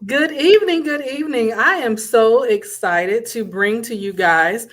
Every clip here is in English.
Good evening. Good evening. I am so excited to bring to you guys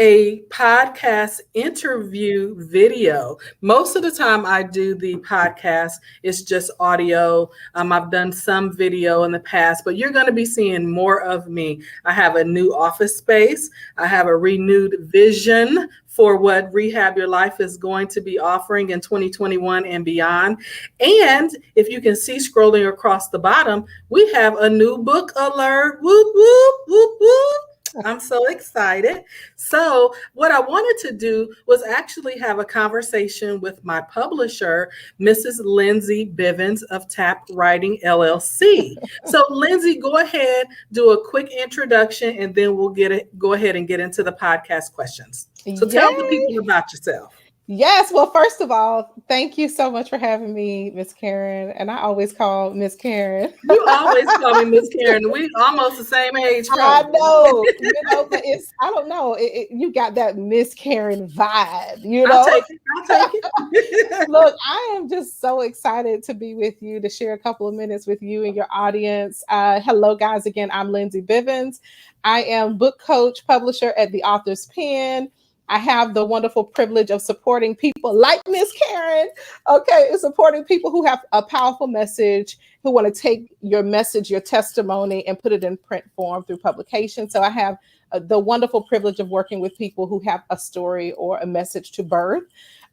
a podcast interview video. Most of the time, I do the podcast, it's just audio. I've done some video in the past, but you're going to be seeing more of me. I have a new office space, I have a renewed vision for what Rehab Your Life is going to be offering in 2021 and beyond. And if you can see scrolling across the bottom, we have a new book alert. Whoop, whoop, whoop, whoop. I'm so excited. So, what I wanted to do was actually have a conversation with my publisher, Mrs. Lindsy Bivens of Tap Writing LLC. So, Lindsay, go ahead, do a quick introduction, and then we'll go ahead and get into the podcast questions. So, tell the Yay. people about yourself. Yes. Well, first of all, thank you so much for having me, Miss Karen. And I always call Miss Karen. You always call me Miss Karen. We almost the same age, I probably. know, but I don't know. You got that Miss Karen vibe, I'll take it. I'll take it. Look, I am just so excited to be with you, to share a couple of minutes with you and your audience. Hello, guys. Again, I'm Lindsy Bivens. I am book coach, publisher at The Author's Pen. I have the wonderful privilege of supporting people like Miss Karen, okay, supporting people who have a powerful message, who want to take your message, your testimony, and put it in print form through publication. So I have the wonderful privilege of working with people who have a story or a message to birth.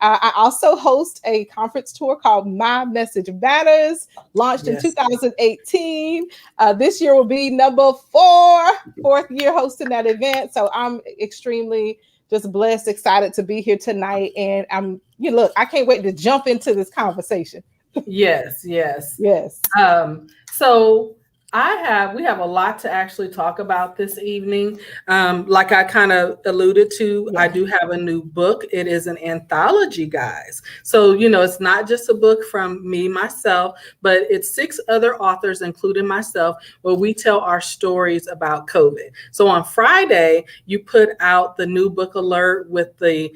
I also host a conference tour called My Message Matters, launched in 2018. This year will be number fourth year hosting that event. So I'm extremely just blessed, excited to be here tonight. And look, I can't wait to jump into this conversation. Yes. So we have a lot to actually talk about this evening. Like I kind of alluded to, I do have a new book. It is an anthology, guys. So, it's not just a book from me, myself, but it's 6 other authors, including myself, where we tell our stories about COVID. So on Friday, you put out the new book alert with the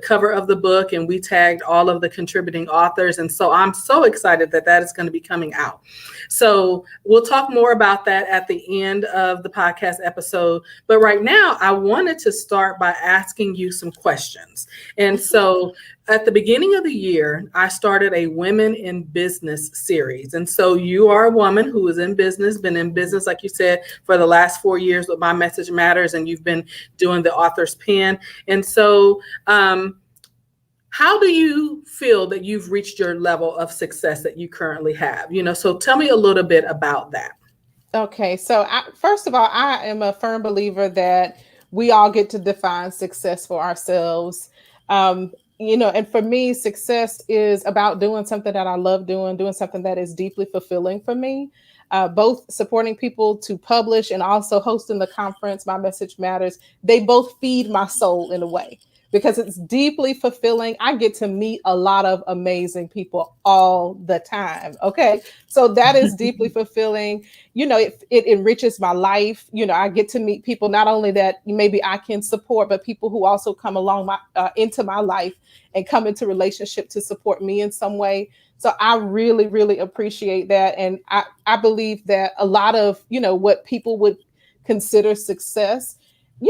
cover of the book, and we tagged all of the contributing authors. And so I'm so excited that is going to be coming out. So we'll talk more about that at the end of the podcast episode. But right now, I wanted to start by asking you some questions. And so at the beginning of the year, I started a Women in Business series. And so you are a woman who is in business, been in business, like you said, for the last 4 years with My Message Matters, and you've been doing the Author's Pen. And so, how do you feel that you've reached your level of success that you currently have? So tell me a little bit about that. Okay, so first of all, I am a firm believer that we all get to define success for ourselves. And for me, success is about doing something that I love doing something that is deeply fulfilling for me. Both supporting people to publish and also hosting the conference, My Message Matters, they both feed my soul in a way, because it's deeply fulfilling. I get to meet a lot of amazing people all the time. Okay. So that is deeply fulfilling. It enriches my life. I get to meet people, not only that maybe I can support, but people who also come along into my life and come into relationship to support me in some way. So I really, really appreciate that. And I believe that a lot of, what people would consider success,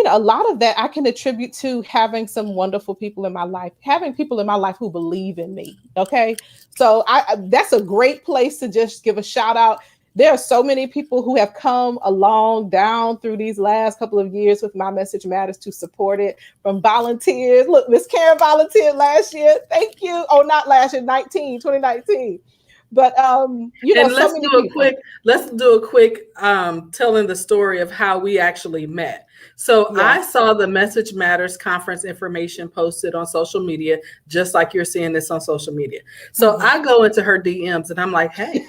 a lot of that I can attribute to having some wonderful people in my life, having people in my life who believe in me. Okay. So that's a great place to just give a shout out. There are so many people who have come along down through these last couple of years with My Message Matters to support it, from volunteers. Look, Miss Karen volunteered last year. Thank you. Oh, not last year, 2019. But and let's do a quick telling the story of how we actually met. So I saw the Message Matters conference information posted on social media, just like you're seeing this on social media. So I go into her DMs and I'm like, hey,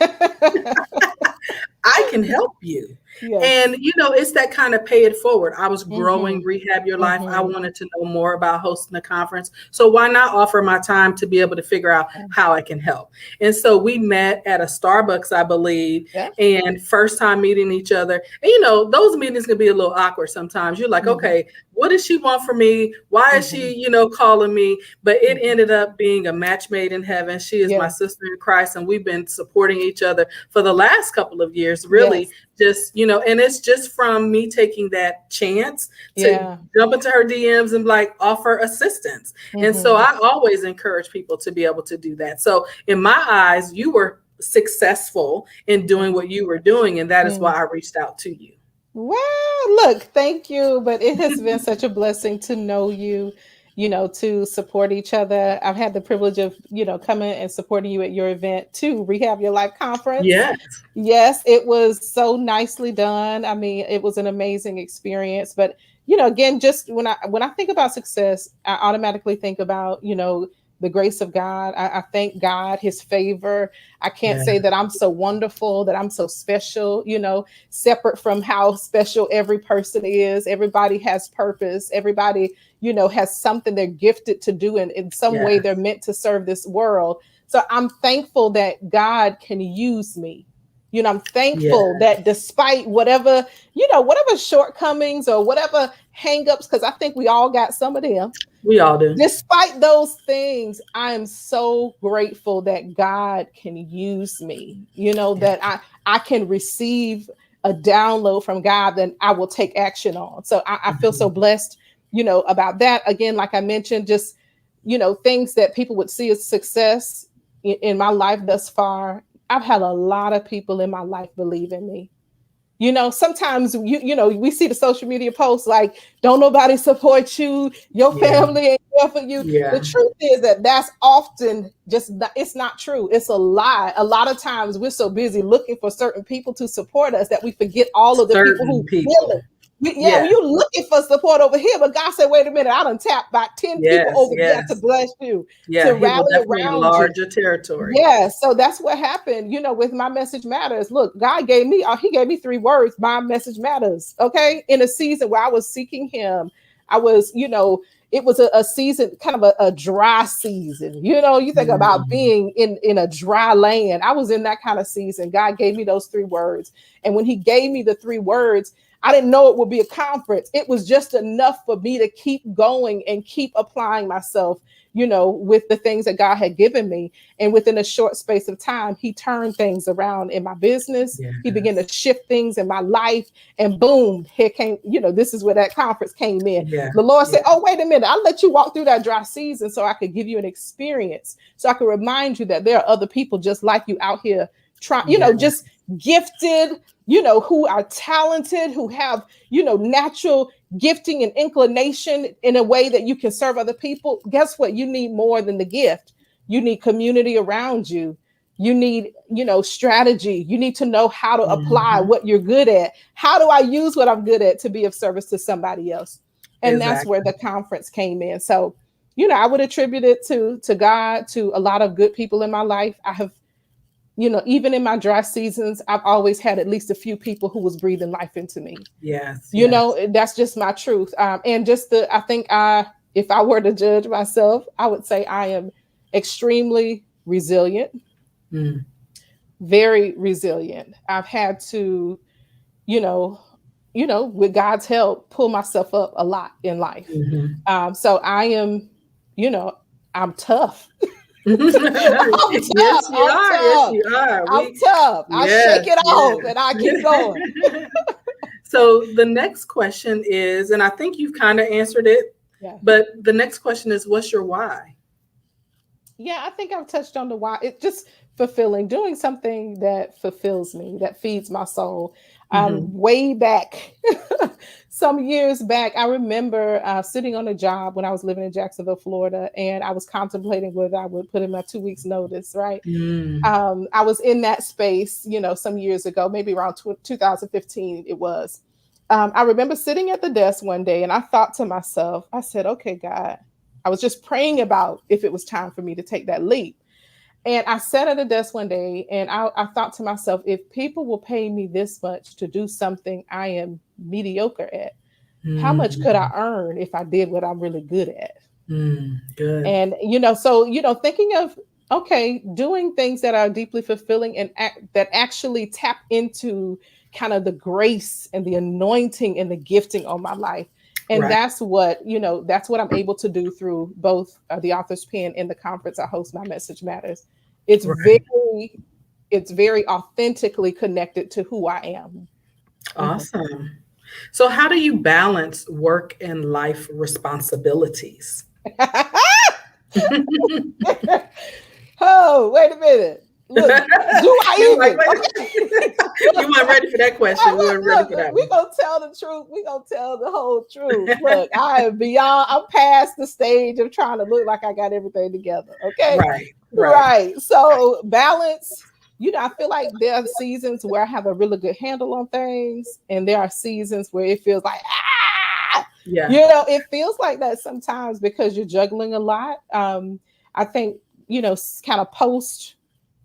I can help you. Yes. And, it's that kind of pay it forward. I was growing Mm-hmm. Rehab Your Life. I Mm-hmm. wanted to know more about hosting a conference. So why not offer my time to be able to figure out how I can help? And so we met at a Starbucks, I believe, Yeah. and first time meeting each other. And, those meetings can be a little awkward sometimes. You're like, Mm-hmm. okay, what does she want from me? Why is Mm-hmm. she, calling me? But it Mm-hmm. ended up being a match made in heaven. She is my Yes. sister in Christ, and we've been supporting each other for the last couple of years, really. Yes. Just, and it's just from me taking that chance to Yeah. jump into her DMs and like offer assistance. And so Mm-hmm. I always encourage people to be able to do that. So in my eyes, you were successful in doing what you were doing, and that is Mm-hmm. why I reached out to you. Well, look, thank you. But it has been such a blessing to know you, to support each other. I've had the privilege of, coming and supporting you at your event too, Rehab Your Life Conference. Yes. Yes, it was so nicely done. I mean, it was an amazing experience. But, again, just when I think about success, I automatically think about, the grace of God. I thank God, his favor. I can't Yeah. say that I'm so wonderful, that I'm so special, separate from how special every person is. Everybody has purpose. Everybody, has something they're gifted to do. And in some Yeah. way, they're meant to serve this world. So I'm thankful that God can use me. I'm Yeah. thankful that despite whatever shortcomings or whatever hangups, because I think we all got some of them. We all do. Despite those things, I am so grateful that God can use me, Yeah. that I can receive a download from God that I will take action on. So I feel so blessed, about that. Again, like I mentioned, just, things that people would see as success in my life thus far. I've had a lot of people in my life believe in me. Sometimes we see the social media posts like, don't nobody support you, your Yeah. family ain't there for you. The Yeah. truth is that that's often it's not true. It's a lie. A lot of times we're so busy looking for certain people to support us that we forget all of the people Certain who people. really yeah, Yeah. you looking for support over here, but God said, wait a minute, I done tapped about 10 people Yes. over there to Yes. bless you, Yeah. to He will rally definitely around you. enlarge your territory. Yeah, so that's what happened, with my message matters. Look, God gave me, he gave me 3 words, my message matters. Okay. In a season where I was seeking him, I was, it was a season, kind of a dry season. You think about Mm. being in a dry land. I was in that kind of season. God gave me those 3 words. And when he gave me the 3 words, I didn't know it would be a conference. It was just enough for me to keep going and keep applying myself, with the things that God had given me. And within a short space of time, he turned things around in my business. He began to Yes. shift things in my life. And boom, here came, this is where that conference came in. Yeah. The Lord Yeah. said, oh, wait a minute. I'll let you walk through that dry season so I could give you an experience. So I could remind you that there are other people just like you out here trying, Yeah. just gifted, who are talented, who have, natural gifting and inclination in a way that you can serve other people. Guess what? You need more than the gift. You need community around you. You need, strategy. You need to know how to apply Mhm. what you're good at. How do I use what I'm good at to be of service to somebody else? And that's where Exactly. the conference came in. So, I would attribute it to God, to a lot of good people in my life. I have, even in my dry seasons, I've always had at least a few people who was breathing life into me. Yes. Yes. That's just my truth. And I think if I were to judge myself, I would say I am extremely resilient, Mm. very resilient. I've had to, you know, with God's help, pull myself up a lot in life. Mhm. So I am, I'm tough. I'm Yes, tough. you I'm are. Yes, tough. you are. I'm tough. I shake Yes, it off and I keep going. yes. So the next question is, and I think you've kind of answered it, Yeah. but the next question is, what's your why? Yeah, I think I've touched on the why. It's just fulfilling, doing something that fulfills me, that feeds my soul. Mhm. Way back, some years back, I remember sitting on a job when I was living in Jacksonville, Florida, and I was contemplating whether I would put in my 2 weeks notice, right? Mm. I was in that space, some years ago, maybe around 2015 it was. I remember sitting at the desk one day and I thought to myself, I said, okay, God, I was just praying about if it was time for me to take that leap. And I sat at a desk one day and I thought to myself, if people will pay me this much to do something I am mediocre at, how much could I Mm, earn if I did what I'm really good at? good. And so thinking of, okay, doing things that are deeply fulfilling and that actually tap into kind of the grace and the anointing and the gifting on my life. And Right. that's what I'm able to do through both the author's pen and the conference I host, My Message Matters. it's Right. very it's very authentically connected to who I am. Mhm. Awesome. So, how do you balance work and life responsibilities? Oh, wait a minute. Look, do I You like, even? wait, Okay. you weren't ready for that question. You weren't ready for Look, that we one. gonna tell the truth. We gonna tell the whole truth. Look, I'm past the stage of trying to look like I got everything together. Okay. Right. Right. Right. So balance, I feel like there are seasons where I have a really good handle on things, and there are seasons where it feels like Yeah. it feels like that sometimes because you're juggling a lot. I think, kind of post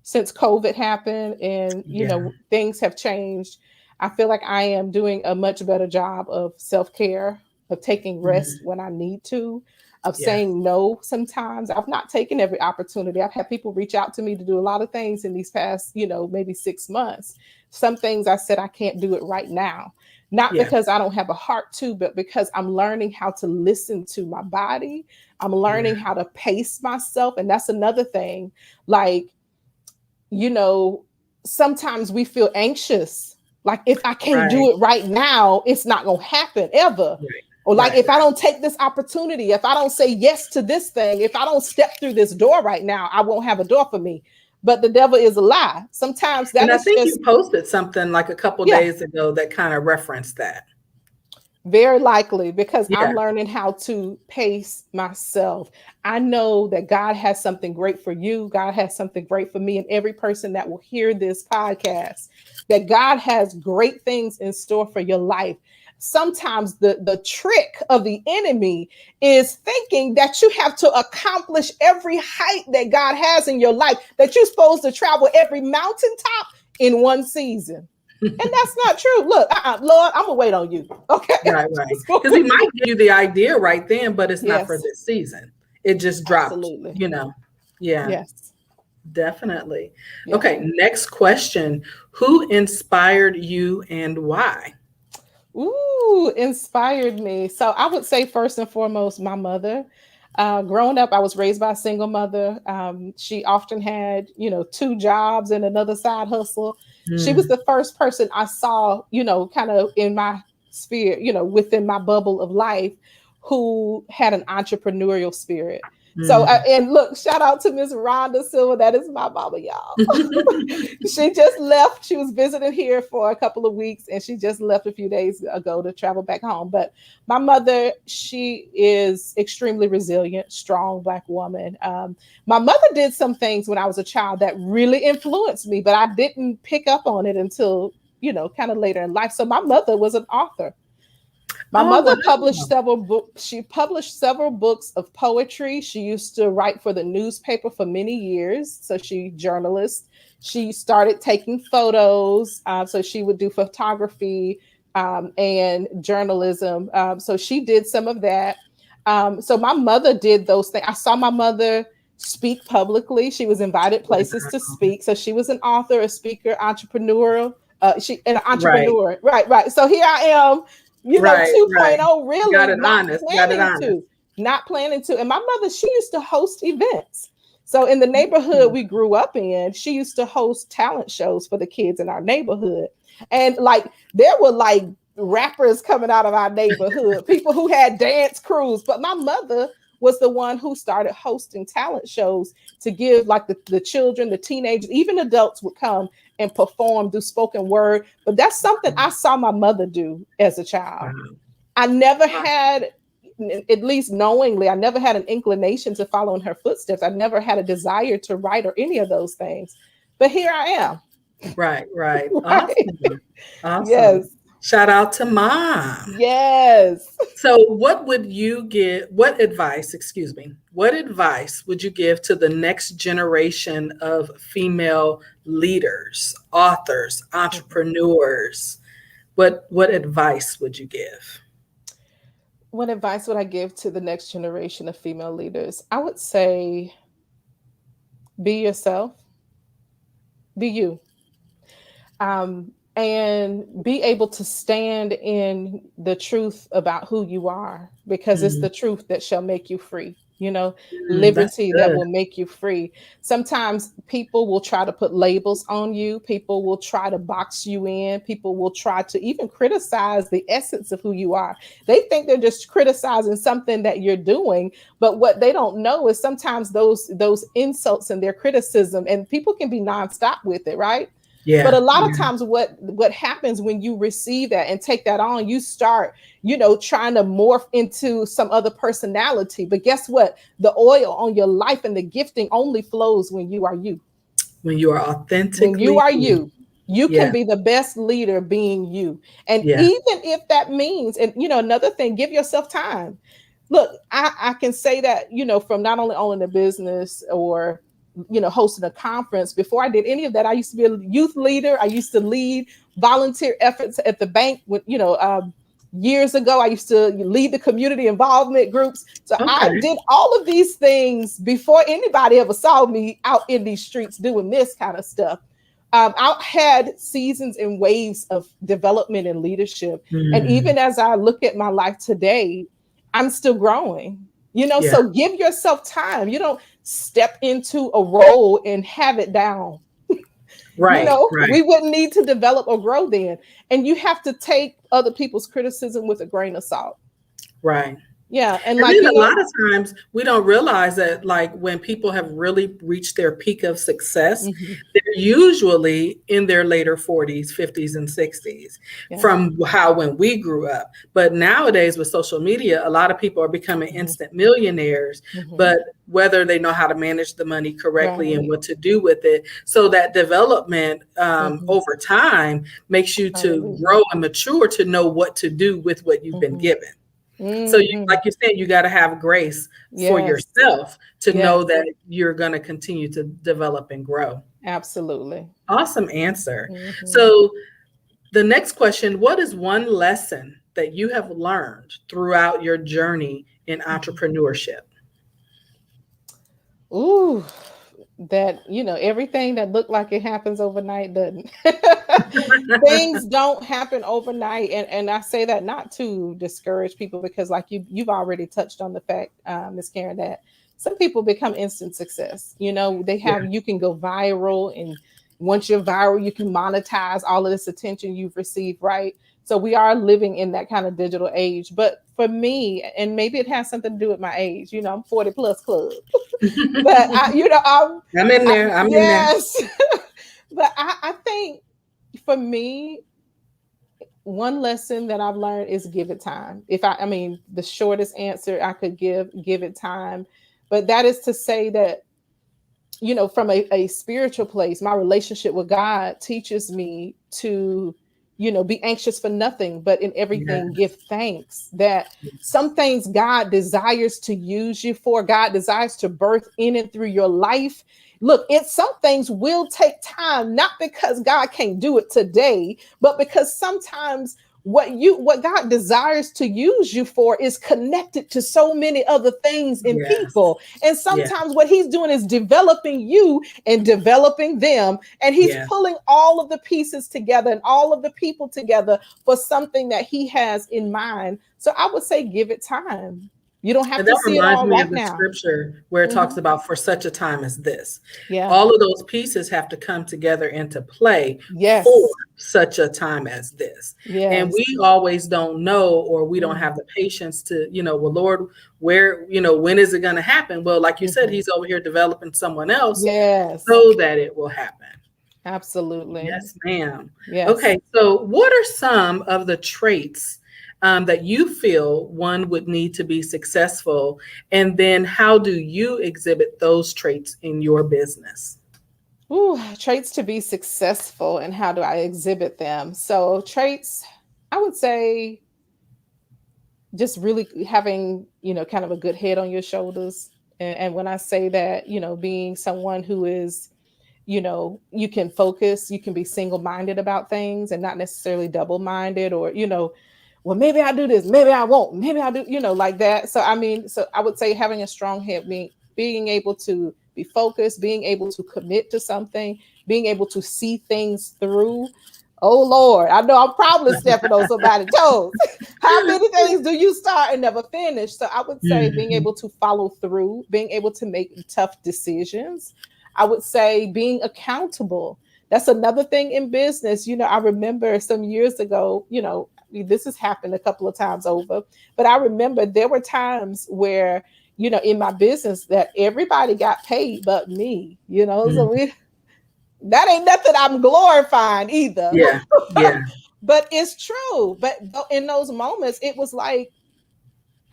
since COVID happened and, Yeah. things have changed. I feel like I am doing a much better job of self care, of taking rest Mhm. when I need to, of Yes. saying no sometimes. I've not taken every opportunity. I've had people reach out to me to do a lot of things in these past, maybe 6 months. Some things I said I can't do it right now. Not Yeah. because I don't have a heart to, but because I'm learning how to listen to my body. I'm Yeah. learning how to pace myself. And that's another thing. Like, you know, sometimes we feel anxious. Like, if I can't Right. do it right now, it's not going to happen ever. Right. Or like, Right. if I don't take this opportunity, if I don't say yes to this thing, if I don't step through this door right now, I won't have a door for me. But the devil is a lie. Sometimes And that I is think you just, posted something like a couple yeah, days ago that kind of referenced that. very likely, because I'm Yeah. learning how to pace myself. I know that God has something great for you. God has something great for me and every person that will hear this podcast. That God has great things in store for your life. Sometimes the trick of the enemy is thinking that you have to accomplish every height that God has in your life, that you're supposed to travel every mountaintop in one season. And that's not true. Look, Lord, I'm gonna wait on you. Okay. Right, right. Because he might give you the idea right then, but it's not for Yes, this season. It just dropped, absolutely. Yeah, Yes. definitely. Yeah. Okay, next question. Who inspired you and why? Ooh, inspired me. So I would say first and foremost, my mother. Growing up, I was raised by a single mother. She often had, two jobs and another side hustle. She was Mm, the first person I saw, kind of in my sphere, within my bubble of life, who had an entrepreneurial spirit. So, mm. and look, shout out to Miss Rhonda Silver. That is my mama, y'all. She just left. She was visiting here for a couple of weeks and she just left a few days ago to travel back home. But my mother, she is extremely resilient, strong Black woman. My mother did some things when I was a child that really influenced me, but I didn't pick up on it until, kind of later in life. So my mother was an author. My Oh, mother wow. published several books. She published several books of poetry. She used to write for the newspaper for many years. So she journalist. She started taking photos. So she would do photography and journalism. So she did some of that. So my mother did those things. I saw my mother speak publicly. She was invited places to speak. So she was an author, a speaker, entrepreneurial. She an Right, entrepreneur. Right, right. So here I am, right, 2.0, right. really Got it honest. Got it honest. not planning to. And my mother, she used to host events. So in the neighborhood Mm. we grew up in, she used to host talent shows for the kids in our neighborhood. And like, there were like rappers coming out of our neighborhood, people who had dance crews. But my mother was the one who started hosting talent shows to give like the children, the teenagers, even adults would come and perform, do spoken word. But that's something I saw my mother do as a child. Wow. I never had, at least knowingly, I never had an inclination to follow in her footsteps. I never had a desire to write or any of those things. But here I am. Right, right. Right? Awesome. Awesome. Yes. Shout out to mom. Yes. So what advice would you give to the next generation of female leaders, authors, entrepreneurs? What advice would you give? What advice would I give to the next generation of female leaders? I would say be yourself, be you. And be able to stand in the truth about who you are, because it's Mm, the truth that shall make you free. that's Liberty that good. will make you free. Sometimes people will try to put labels on you, people will try to box you in, people will try to even criticize the essence of who you are. They think they're just criticizing something that you're doing, but what they don't know is sometimes those insults and their criticism, and people can be nonstop with it, right? But a Yeah, lot of yeah, times what happens when you receive that and take that on, you start, trying to morph into some other personality. But guess what? The oil on your life and the gifting only flows when you are you. when you are When you authentically are you. you, you can Yeah, be the best leader being you. And yeah. even if that means, and another thing, give yourself time. Look, I can say that, from not only owning a business or hosting a conference. Before I did any of that, I used to be a youth leader. I used to lead volunteer efforts at the bank with, years ago. I used to lead the community involvement groups. So I Okay. did all of these things before anybody ever saw me out in these streets doing this kind of stuff. I had seasons and waves of development and leadership. And Mm, even as I look at my life today, I'm still growing. yeah. So give yourself time. You don't step into a role and have it down. Right, right, We wouldn't need to develop or grow then. And you have to take other people's criticism with a grain of salt. right. Yeah. And And like, then a lot of times we don't realize that, like, when people have really reached their peak of success, mhm, they're usually in their later 40s, 50s, and 60s yeah. from how when we grew up. But nowadays with social media, a lot of people are becoming Mhm, instant millionaires, mhm. but whether they know how to manage the money correctly and Right. what to do with it. So that development Mhm. over time makes you to Hallelujah. grow and mature to know what to do with what you've been Mhm, given. So you, like mhm. you said, you got to have grace for Yes. yourself to Yes. know that you're going to continue to develop and grow. Absolutely. Awesome answer. Mhm. So the next question, what is one lesson that you have learned throughout your journey in Mhm. entrepreneurship? Ooh, that everything that looked like it happens overnight doesn't. Things don't happen overnight, and I say that not to discourage people, because like you've already touched on the fact, Miss Karen, that some people become instant success. They Yeah, have, you can go viral, and once you're viral, you can monetize all of this attention you've received, right? So we are living in that kind of digital age. But for me, and maybe it has something to do with my age, I'm 40 plus club. But I'm in there. I'm in there. yes. But I think for me, one lesson that I've learned is give it time. I mean, the shortest answer I could give it time. But that is to say that, from a spiritual place, my relationship with God teaches me to, be anxious for nothing, but in Yeah, everything give thanks. That some things God desires to use you for, God desires to birth in and through your life. Look, some things will take time, not because God can't do it today, but because sometimes what God desires to use you for is connected to so many other things and yes, people. And yeah, sometimes what he's doing is developing you and developing them. And he's yeah. pulling all of the pieces together and all of the people together for something that he has in mind. So I would say give it time. You don't have And to that see it reminds all me of right the now. scripture where it talks Mhm. about for such a time as this. Yeah. All of those pieces have to come together into play for Yes. such a time as this. And Yes. we always don't know, or we don't Mhm. have the patience to, well, Lord, where, when is it going to happen? Well, like you said, Mhm. he's over here developing someone else Yes. so that it will happen. Absolutely. Yes, ma'am. Yes. Okay, so what are some of the traits that you feel one would need to be successful? And then how do you exhibit those traits in your business? Ooh, traits to be successful, and how do I exhibit them? So traits. I would say just really having, kind of a good head on your shoulders. And when I say that, being someone who is, you can focus, you can be single minded about things and not necessarily double minded or, well, maybe I'll do this, maybe I won't, maybe I'll do, like that. So, I mean, so I would say having a strong head, being able to be focused, being able to commit to something, being able to see things through. Oh Lord, I know I'm probably stepping on somebody's toes. How many things do you start and never finish? So I would say being Mhm. able to follow through, being able to make tough decisions. I would say being accountable. That's another thing in business. I remember some years ago, this has happened a couple of times over, but I remember there were times where, in my business that everybody got paid but me, so Mhm. that ain't nothing I'm glorifying either. Yeah, yeah, But it's true. But in those moments, it was like,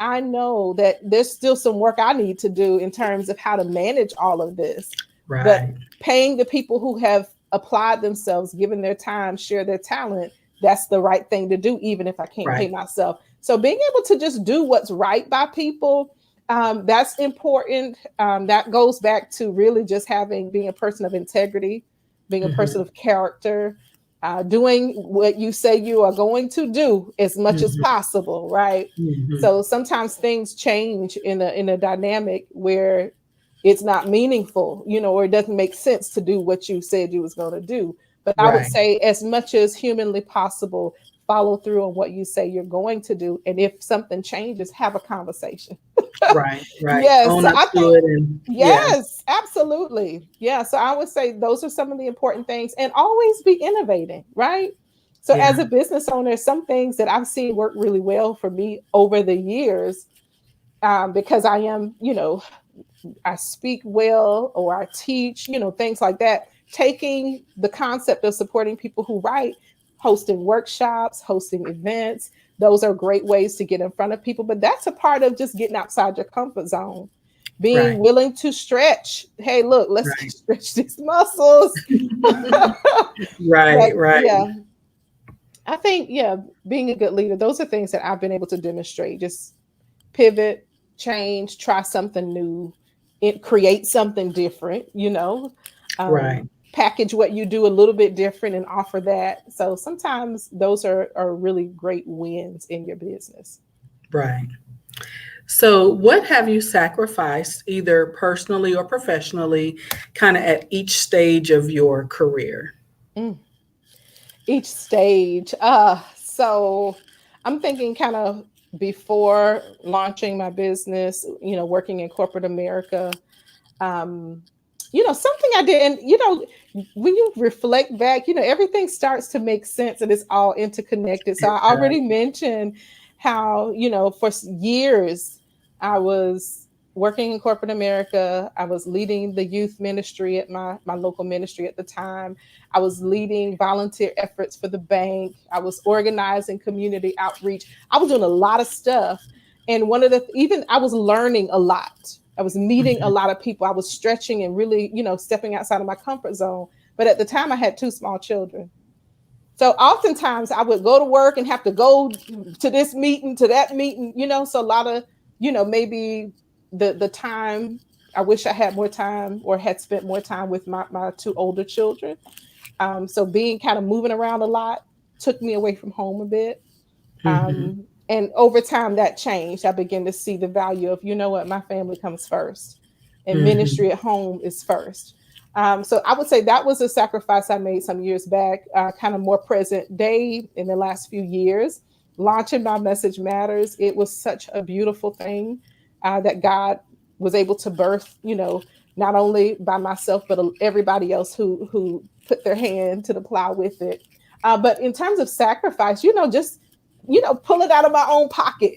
I know that there's still some work I need to do in terms of how to manage all of this. But right, paying the people who have applied themselves, given their time, share their talent, that's the right thing to do, even if I can't pay right. myself. So being able to just do what's right by people, that's important. That goes back to really just being a person of integrity, being a person Mhm. of character, doing what you say you are going to do as much as Mhm. possible, right? Mhm. So sometimes things change in a dynamic where it's not meaningful, or it doesn't make sense to do what you said you was going to do. But I would Right, say, as much as humanly possible, follow through on what you say you're going to do. And if something changes, have a conversation. right, right. Yes, Own so up I to think it and yeah, yes, absolutely. Yeah, so I would say those are some of the important things, and always be innovating, right? So as yeah. a business owner, some things that I've seen work really well for me over the years, because I am, I speak well or I teach, things like that. Taking the concept of supporting people who write, hosting workshops, hosting events, those are great ways to get in front of people. But that's a part of just getting outside your comfort zone, being Right, willing to stretch. Hey, look, let's right. stretch these muscles. But Right, right. yeah, I think, yeah, being a good leader, those are things that I've been able to demonstrate. Just pivot, change, try something new, create something different, Right, package what you do a little bit different and offer that. So sometimes those are really great wins in your business. right. So, what have you sacrificed, either personally or professionally, kind of at each stage of your career? Mm. Each stage. So I'm thinking kind of before launching my business, working in corporate America. um Something I did, and when you reflect back, everything starts to make sense and it's all interconnected. So It I does. already mentioned how, for years I was working in corporate America. I was leading the youth ministry at my local ministry at the time. I was leading volunteer efforts for the bank. I was organizing community outreach. I was doing a lot of stuff. And even I was learning a lot. I was meeting a Mhm. lot of people. I was stretching and really, stepping outside of my comfort zone. But at the time, I had two small children. So oftentimes I would go to work and have to go to this meeting, to that meeting, So a lot of, maybe the time, I wish I had more time or had spent more time with my two older children. So being kind of moving around a lot took me away from home a bit. Mhm. And over time that changed. I began to see the value of, what, my family comes first and Mhm. ministry at home is first. So I would say that was a sacrifice I made some years back, kind of more present day in the last few years. Launching my Message Matters, it was such a beautiful thing, that God was able to birth, not only by myself, but everybody else who put their hand to the plow with it. But in terms of sacrifice, just pull it out of my own pocket,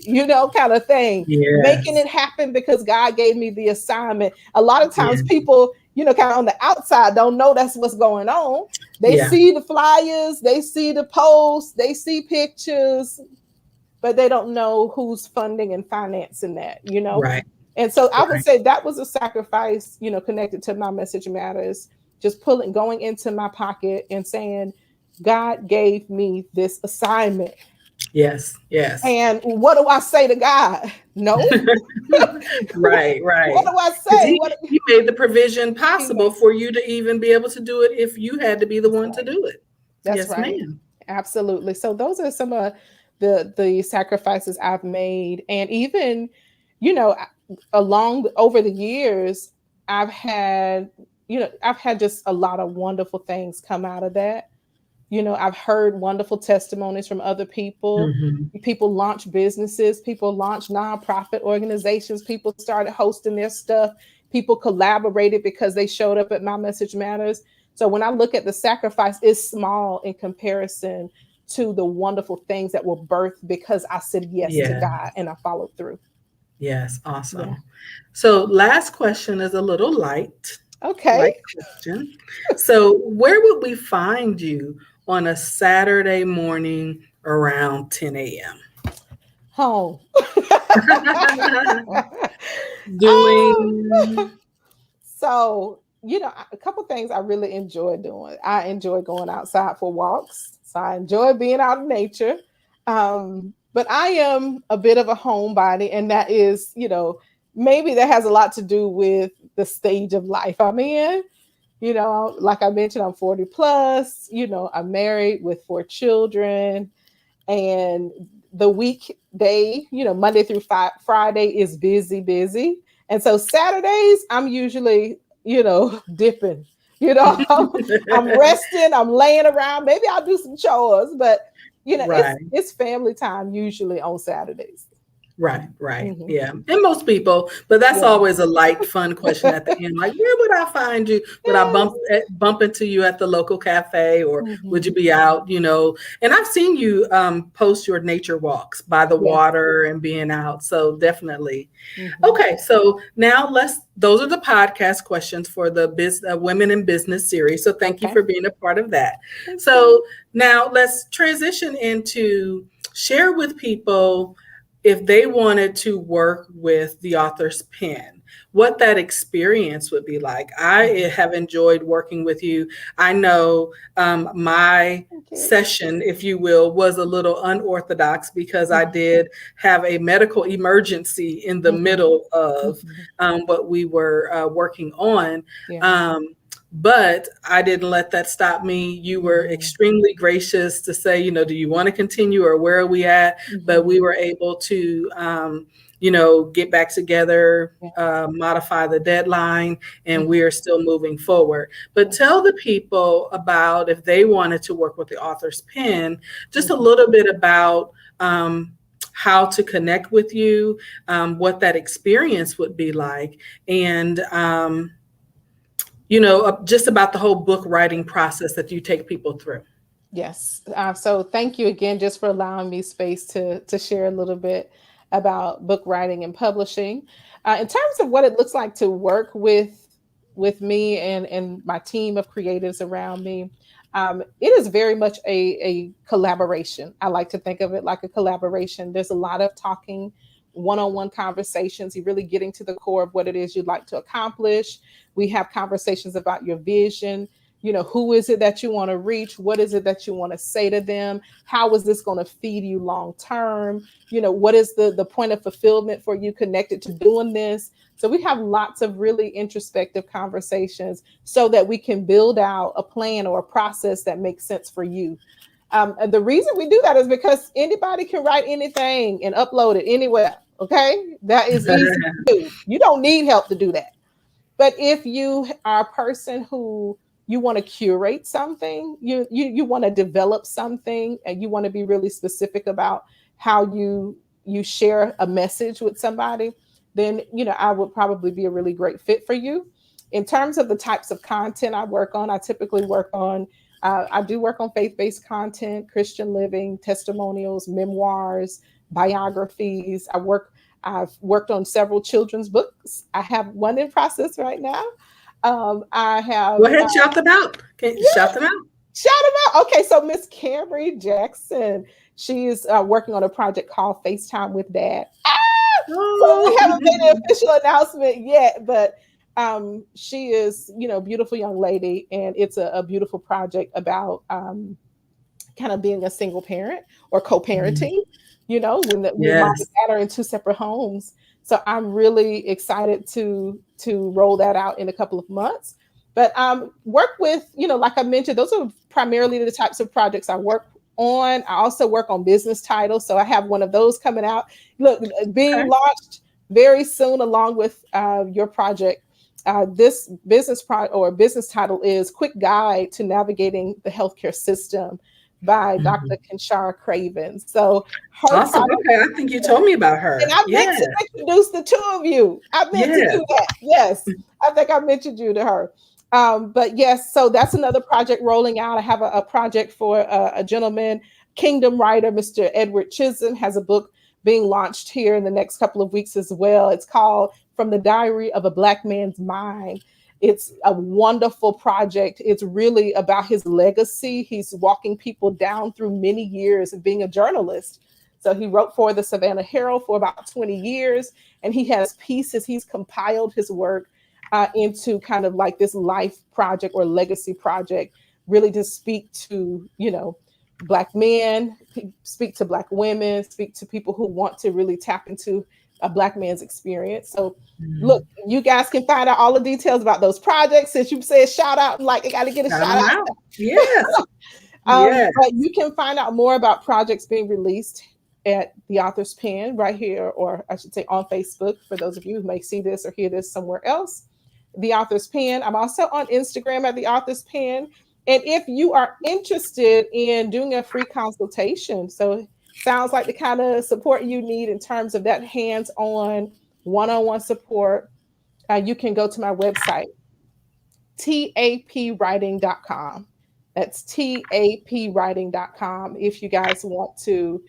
kind of thing, making Yes. it happen because God gave me the assignment. A lot of times Yeah. people, kind of on the outside don't know that's what's going on. They Yeah. see the flyers, they see the posts, they see pictures, but they don't know who's funding and financing that. Right. And so I would Right. say that was a sacrifice, connected to my Message Matters, just going into my pocket and saying, God gave me this assignment. Yes, yes. And what do I say to God? No. Right, What right. do I Because say? he made the provision He possible made- for you to even be able to do it if you had to be the That's one to right. do it. That's Yes, right. ma'am. Absolutely. So those are some of the sacrifices I've made, and even, you know, along over the years, I've had, I've had just a lot of wonderful things come out of that. I've heard wonderful testimonies from other people. Mhm. People launch businesses, people launch nonprofit organizations, people started hosting their stuff, people collaborated because they showed up at My Message Matters. So when I look at the sacrifice, it's small in comparison to the wonderful things that were birthed because I said yes to Yeah. God and I followed through. Yes, Yeah. awesome. So last question is a little Okay. light question. So where would we find you on a Saturday morning around 10 a.m.? Home. Um, Doing So, a couple things I really enjoy doing. I enjoy going outside for walks. So I enjoy being out in nature. But I am a bit of a homebody, and that is, maybe that has a lot to do with the stage of life I'm in. Like I mentioned, I'm 40 plus, I'm married with 4 children, and the weekday, Monday through Friday is busy, busy. And so Saturdays, I'm usually, dipping. I'm resting, I'm laying around. Maybe I'll do some chores, but right. it's family time usually on Saturdays. Right, right. Hmm. Yeah. And most people, but that's Yeah. always a light, fun question at the end. Like, where would I find you? Would I Yes. bump into you at the local cafe, or would Hmm. you be out, And I've seen you post your nature walks by the Yes. water and being out. So definitely. Hmm. Okay, so now those are the podcast questions for the Women in Business series. So thank you Okay. for being a part of that. Thank you. So now let's transition into share with people if they wanted to work with the author's pen, what that experience would be like. I Mhm. have enjoyed working with you. I know my Thank you. session, if you will, was a little unorthodox because I Mhm. did have a medical emergency in the Mhm. middle of Mhm. what we were working on. Yeah. Um, but I didn't let that stop me. You were Mhm. extremely gracious to say, do you want to continue or where are we at? But Mhm. we were able to, get back together, Yeah. modify the deadline, and we Mhm. are still moving forward. But Yeah. tell the people about if they wanted to work with the author's pen, just a Mhm. little bit about how to connect with you, what that experience would be like, and just about the whole book writing process that you take people through. Yes. So thank you again just for allowing me space to share a little bit about book writing and publishing. In terms of what it looks like to work with me and my team of creatives around me, it is very much a collaboration. I like to think of it like a collaboration. There's a lot of talking, one-on-one conversations. You're really getting to the core of what it is you'd like to accomplish. We have conversations about your vision. Who is it that you want to reach? What is it that you want to say to them? How is this going to feed you long term? What is the point of fulfillment for you connected to doing this? So we have lots of really introspective conversations so that we can build out a plan or a process that makes sense for you. And the reason we do that is because anybody can write anything and upload it anywhere. Okay, that is easy to do. You don't need help to do that. But if you are a person who you want to curate something, you want to develop something, and you want to be really specific about how you share a message with somebody, then I would probably be a really great fit for you. In terms of the types of content I work on, I typically work on I do work on faith-based content, Christian living, testimonials, memoirs, biographies. I've worked on several children's books. I have one in process right now. I Go have ahead, shout them out. Okay, Yeah, shout them out. shout them out. Okay, so Miss Camry Jackson, she is working on a project called FaceTime with Dad. So we Oh, haven't made an official announcement yet, but she is, beautiful young lady, and it's a beautiful project about kind of being a single parent or co-parenting, when mom and Yes. dad are in two separate homes. So I'm really excited to roll that out in a couple of months. But work with, like I mentioned, those are primarily the types of projects I work on. I also work on business titles. So I have one of those coming out. Look, being Okay. launched very soon along with your project. This business title is Quick Guide to Navigating the Healthcare System by Mhm. Dr. Kinshara Craven. So her Awesome. project, Okay. I think you told me about and her. I Yeah. meant to introduce the two of you. I meant to Yeah. do that. Yes, I think I mentioned you to her. But yes, so that's another project rolling out. I have a project for a gentleman, Kingdom writer, Mr. Edward Chisholm, has a book being launched here in the next couple of weeks as well. It's called From the Diary of a Black Man's Mind. It's a wonderful project. It's really about his legacy. He's walking people down through many years of being a journalist. So he wrote for the Savannah Herald for about 20 years, and he has pieces. He's compiled his work into kind of like this life project or legacy project, really to speak to, Black men, speak to Black women, speak to people who want to really tap into a Black man's experience. So, look, Mhm. you guys can find out all the details about those projects. Since you said shout out, like I got to get a Shout shout them out. out. Yes. Yes. But you can find out more about projects being released at the author's pen right here, or I should say on Facebook, for those of you who may see this or hear this somewhere else. The author's pen. I'm also on Instagram at the author's pen. And if you are interested in doing a free consultation, so sounds like the kind of support you need in terms of that hands-on, one-on-one support, you can go to my website, tapwriting.com. That's tapwriting.com. If you guys want to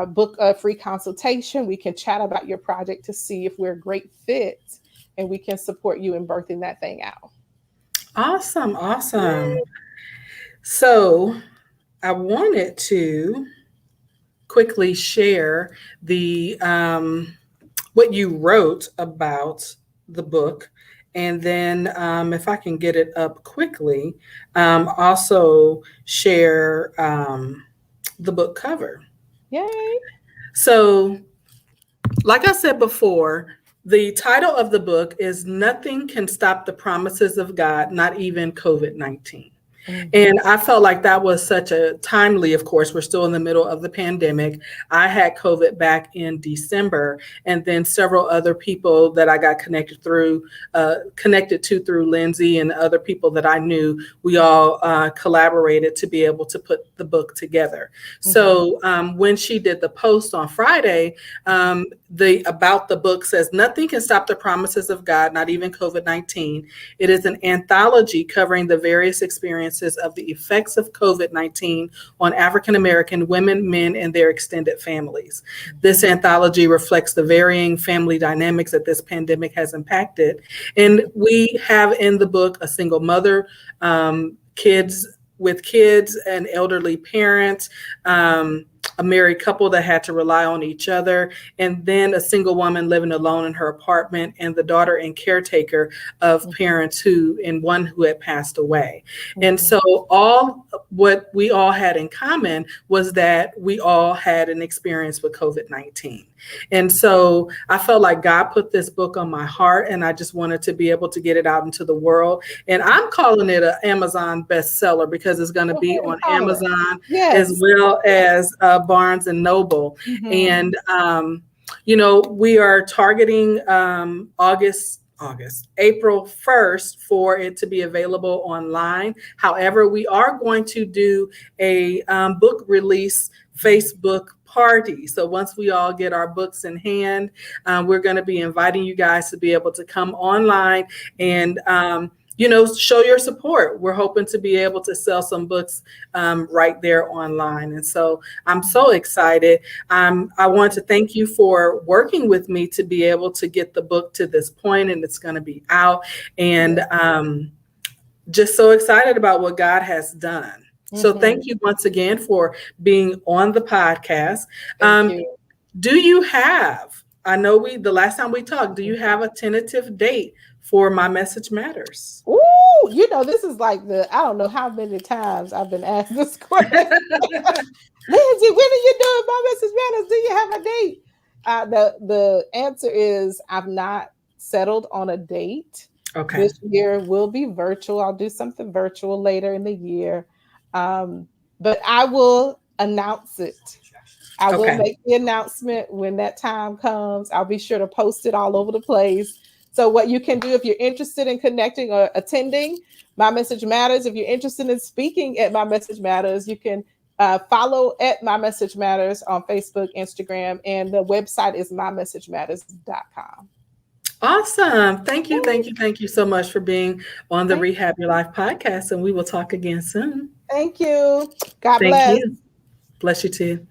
book a free consultation, we can chat about your project to see if we're a great fit and we can support you in birthing that thing out. Awesome. Awesome. So I wanted to quickly share the what you wrote about the book, and then if I can get it up quickly, also share the book cover. Yay. So, like I said before, the title of the book is Nothing Can Stop the Promises of God, Not Even COVID-19. Mhm. And I felt like that was such a timely, of course, we're still in the middle of the pandemic. I had COVID back in December, and then several other people that I got connected to through Lindsay and other people that I knew, we all collaborated to be able to put the book together. Mhm. So when she did the post on Friday, the about the book says, Nothing can stop the promises of God, not even COVID-19. It is an anthology covering the various experiences of the effects of COVID-19 on African American women, men, and their extended families. This anthology reflects the varying family dynamics that this pandemic has impacted. And we have in the book a single mother, kids with kids, an elderly parent, a married couple that had to rely on each other, and then a single woman living alone in her apartment, and the daughter and caretaker of parents and one who had passed away. And Mhm. so all what we all had in common was that we all had an experience with COVID-19. And so I felt like God put this book on my heart, and I just wanted to be able to get it out into the world. And I'm calling it an Amazon bestseller because it's going to Go be ahead and on call it. Amazon as Yes. well as Barnes and Noble. Mhm. And we are targeting April 1st for it to be available online. However, we are going to do a book release Facebook party. So once we all get our books in hand, we're going to be inviting you guys to be able to come online and show your support. We're hoping to be able to sell some books right there online. And so I'm so excited. I want to thank you for working with me to be able to get the book to this point, and it's going to be out. And just so excited about what God has done. So Mhm. thank you once again for being on the podcast. Thank you. Do you have, I know the last time we talked, do you have a tentative date for My Message Matters? Ooh, this is like I don't know how many times I've been asked this question. Lindsay, when are you doing My Message Matters? Do you have a date? The answer is I've not settled on a date. Okay. This year will be virtual. I'll do something virtual later in the year. But I will announce it. I will make the announcement when that time comes. I'll be sure to post it all over the place. So what you can do if you're interested in connecting or attending My Message Matters, if you're interested in speaking at My Message Matters, you can follow at My Message Matters on Facebook, Instagram, and the website is mymessagematters.com. Awesome. Thank you so much for being on the Rehab Your Life podcast, and we will talk again soon. Thank you. God Thank bless. you. Bless you too.